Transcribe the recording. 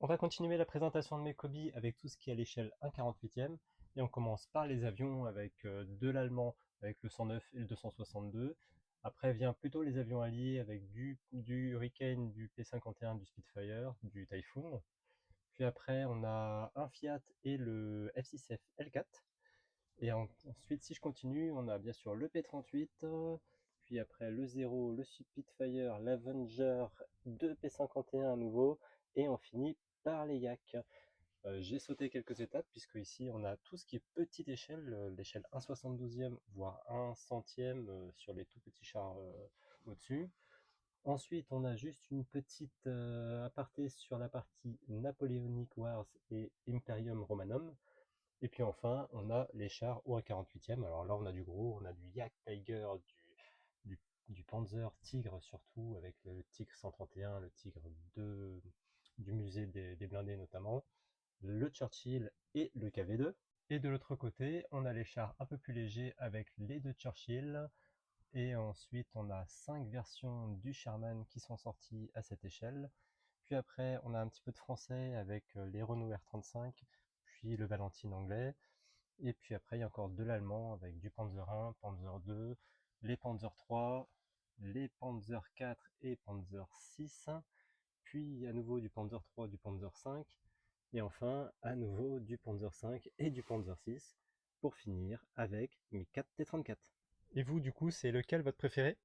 On va continuer la présentation de mes copies avec tout ce qui est à l'échelle 1/48e. Et on commence par les avions avec de l'allemand avec le 109 et le 262. Après vient plutôt les avions alliés avec du Hurricane, du P-51, du Spitfire, du Typhoon. Puis après on a un Fiat et le F6F L4. Et ensuite si je continue, on a bien sûr le P-38, puis après le Zero, le Spitfire, l'Avenger, deux P-51 à nouveau, et on finit par les Yak. J'ai sauté quelques étapes puisque ici on a tout ce qui est petite échelle, l'échelle 1/72e voire 1/100e sur les tout petits chars au-dessus. Ensuite on a juste une petite aparté sur la partie Napoleonic Wars et Imperium Romanum. Et puis enfin on a les chars au 1/48e. Alors là on a du gros, on a du Yak Tiger, du Panzer Tigre surtout, avec le Tigre 131, le Tigre 2 du musée des blindés notamment, le Churchill et le KV-2. Et de l'autre côté, on a les chars un peu plus légers avec les deux Churchill. Et ensuite, on a 5 versions du Sherman qui sont sorties à cette échelle. Puis après, on a un petit peu de français avec les Renault R35, puis le Valentine anglais. Et puis après, il y a encore de l'allemand avec du Panzer 1, Panzer 2, les Panzer 3, les Panzer 4 et Panzer 6. Puis à nouveau du Panzer 3, du Panzer 5. Et enfin, à nouveau du Panzer 5 et du Panzer 6. Pour finir avec mes 4 T-34. Et vous, du coup, c'est lequel votre préféré?